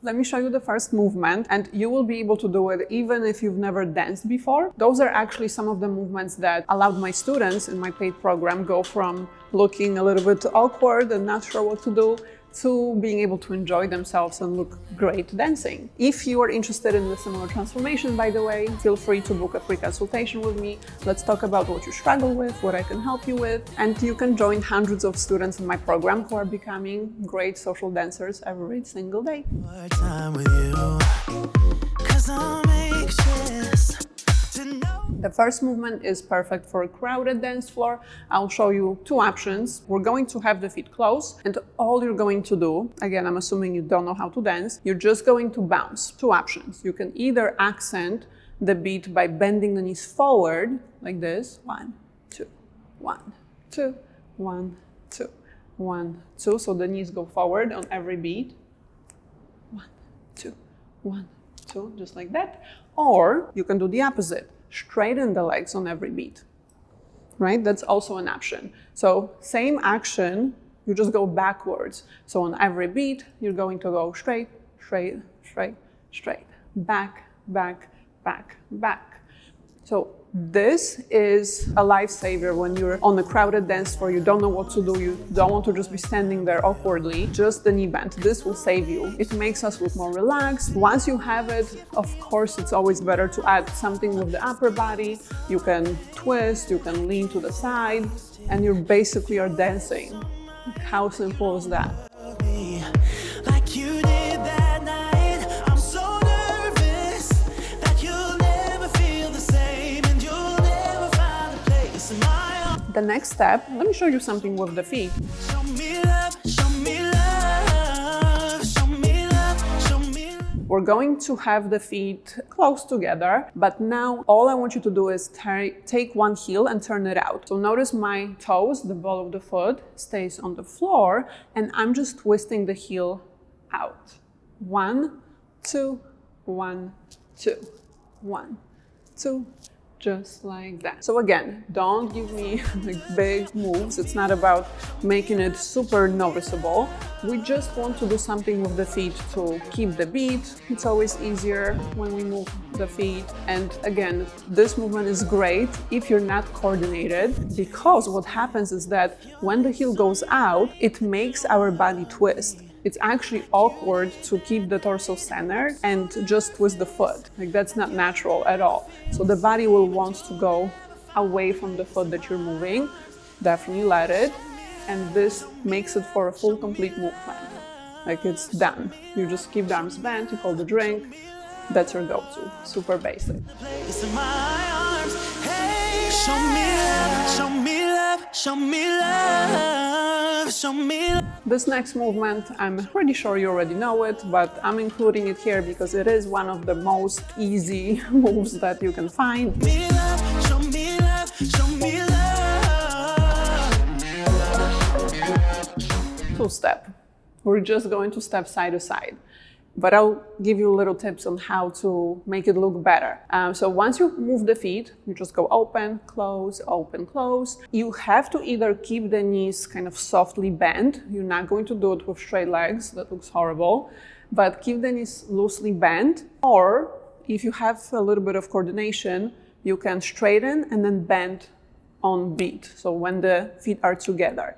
Let me show you the first movement, and you will be able to do it even if you've never danced before. Those are actually some of the movements that allowed my students in my paid program go from looking a little bit awkward and not sure what to do to being able to enjoy themselves and look great dancing. If you are interested in a similar transformation, by the way, feel free to book a free consultation with me. Let's talk about what you struggle with, what I can help you with, and you can join hundreds of students in my program who are becoming great social dancers every single day. The first movement is perfect for a crowded dance floor. I'll show you two options. We're going to have the feet closed, and all you're going to do, again, I'm assuming you don't know how to dance, you're just going to bounce. Two options. You can either accent the beat by bending the knees forward, like this. 1, 2, 1, 2, 1, 2, 1, 2. So the knees go forward on every beat. 1, 2, 1, 2, just like that. Or you can do the opposite. Straighten the legs on every beat, right? That's also an option. So same action, you just go backwards. So on every beat, you're going to go straight, straight, straight, straight, back, back, back, back. So this is a lifesaver when you're on a crowded dance floor, you don't know what to do, you don't want to just be standing there awkwardly, just the knee bend. This will save you. It makes us look more relaxed. Once you have it, of course, it's always better to add something with the upper body. You can twist, you can lean to the side, and you basically are dancing. How simple is that? The next step, let me show you something with the feet. We're going to have the feet close together, but now all I want you to do is take one heel and turn it out. So notice my toes, the ball of the foot, stays on the floor, and I'm just twisting the heel out. 1, 2, 1, 2, 1, 2. Just like that. So again, don't give me like big moves. It's not about making it super noticeable. We just want to do something with the feet to keep the beat. It's always easier when we move the feet. And again, this movement is great if you're not coordinated, because what happens is that when the heel goes out, it makes our body twist. It's actually awkward to keep the torso centered and just twist the foot. Like, that's not natural at all. So the body will want to go away from the foot that you're moving. Definitely let it. And this makes it for a full, complete movement. Like, it's done. You just keep the arms bent, you hold the drink. That's your go-to. Super basic. Show me love, show me love, show me love, show me love. This next movement, I'm pretty sure you already know it, but I'm including it here because it is one of the most easy moves that you can find. Show me love, show me love. Two-step. We're just going to step side to side. But I'll give you little tips on how to make it look better. So once you move the feet, you just go open, close, open, close. You have to either keep the knees kind of softly bent. You're not going to do it with straight legs. That looks horrible. But keep the knees loosely bent. Or if you have a little bit of coordination, you can straighten and then bend on beat. So when the feet are together.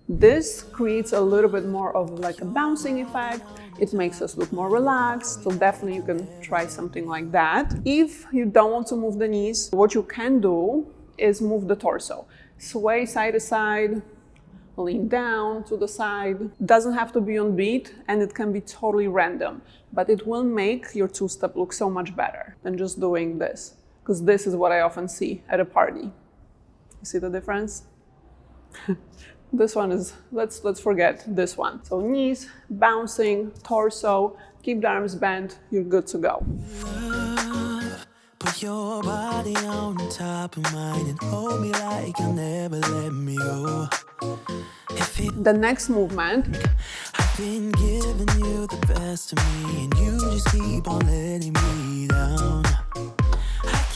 This creates a little bit more of like a bouncing effect. It makes us look more relaxed. So definitely you can try something like that. If you don't want to move the knees, what you can do is move the torso. Sway side to side, lean down to the side. Doesn't have to be on beat, and it can be totally random, but it will make your two-step look so much better than just doing this, because this is what I often see at a party. You see the difference? This one is, let's forget this one. So knees, bouncing, torso, keep the arms bent, you're good to go. Put your body on top of mine and hold me like you'll never let me go. The next movement. I've been giving you the best of me and you just keep on letting me down. I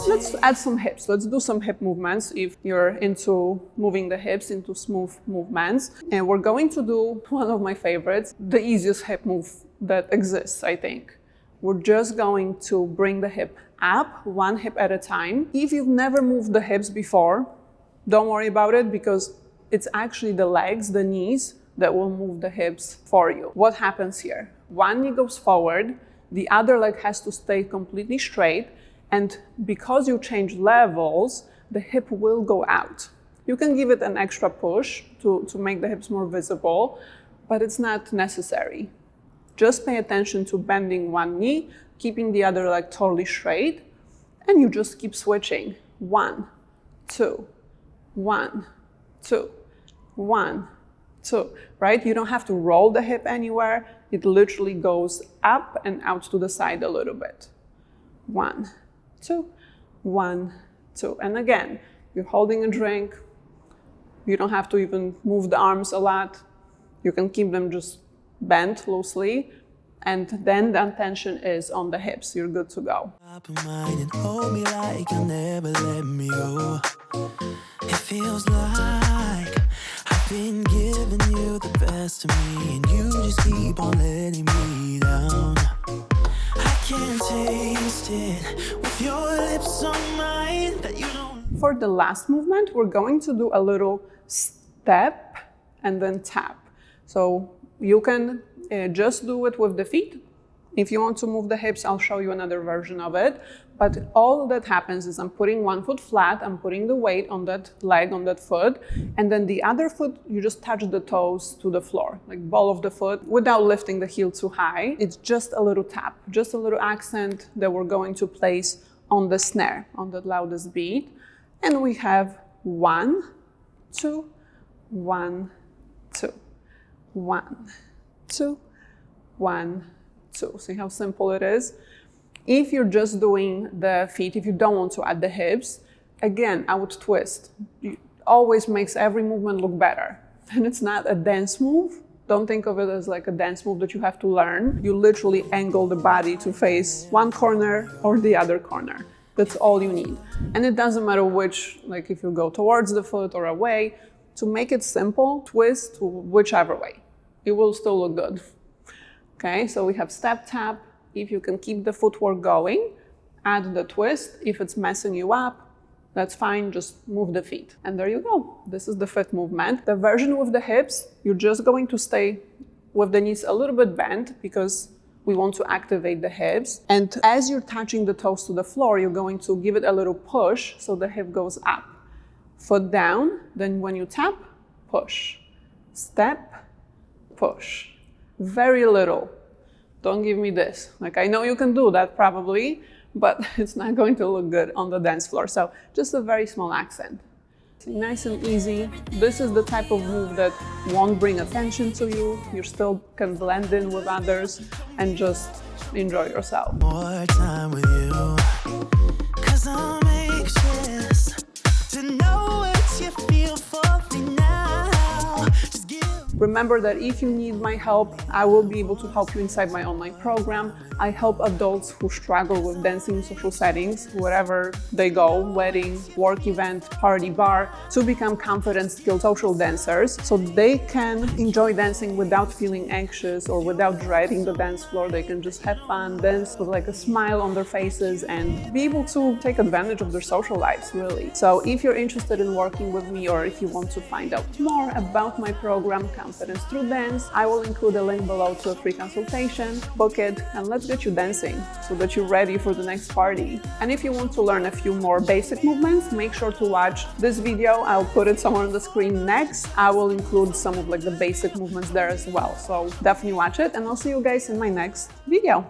Let's add some hips. Let's do some hip movements if you're into moving the hips into smooth movements. And we're going to do one of my favorites, the easiest hip move that exists, I think. We're just going to bring the hip up, one hip at a time. If you've never moved the hips before, don't worry about it because it's actually the legs, the knees, that will move the hips for you. What happens here? One knee goes forward, the other leg has to stay completely straight, and because you change levels, the hip will go out. You can give it an extra push to make the hips more visible, but it's not necessary. Just pay attention to bending one knee, keeping the other leg totally straight, and you just keep switching. 1, 2, 1, 2, 1, 2, right? You don't have to roll the hip anywhere. It literally goes up and out to the side a little bit. 1, 2, 1, 2. And again, you're holding a drink. You don't have to even move the arms a lot. You can keep them just bent loosely. And then the attention is on the hips. You're good to go. It feels like I've been giving you the best of me, and you just keep on letting me down. I can't taste it with your lips on mine that you don't. For the last movement, we're going to do a little step and then tap. So you can just do it with the feet. If you want to move the hips, I'll show you another version of it. But all that happens is I'm putting one foot flat, I'm putting the weight on that leg, on that foot, and then the other foot, you just touch the toes to the floor, like ball of the foot, without lifting the heel too high. It's just a little tap, just a little accent that we're going to place on the snare, on the loudest beat. And we have 1, 2, 1, 2, 1, 2, 1, 2. See how simple it is? If you're just doing the feet, if you don't want to add the hips, again, I would twist. It always makes every movement look better. And it's not a dance move. Don't think of it as like a dance move that you have to learn. You literally angle the body to face one corner or the other corner. That's all you need. And it doesn't matter which, like if you go towards the foot or away, to make it simple, twist to whichever way. It will still look good. Okay, so we have step, tap. If you can keep the footwork going, add the twist. If it's messing you up, that's fine, just move the feet. And there you go. This is the fifth movement. The version with the hips, you're just going to stay with the knees a little bit bent because we want to activate the hips. And as you're touching the toes to the floor, you're going to give it a little push so the hip goes up. Foot down, then when you tap, push. Step, push. Very little. Don't give me this. Like, I know you can do that probably, but it's not going to look good on the dance floor. So just a very small accent. Nice and easy. This is the type of move that won't bring attention to you. You still can blend in with others and just enjoy yourself. More time with you, 'cause I'm anxious to know what you feel for me now. Just give. Remember that if you need my help, I will be able to help you inside my online program. I help adults who struggle with dancing in social settings, wherever they go, wedding, work event, party, bar, to become confident, skilled social dancers so they can enjoy dancing without feeling anxious or without dreading the dance floor. They can just have fun, dance with like a smile on their faces and be able to take advantage of their social lives, really. So if you're interested in working with me or if you want to find out more about my program, Confidence Through Dance, I will include a link below to a free consultation. Book it and let's get you dancing so that you're ready for the next party. And if you want to learn a few more basic movements, make sure to watch this video. I'll put it somewhere on the screen next. I will include some of like the basic movements there as well. So definitely watch it and I'll see you guys in my next video.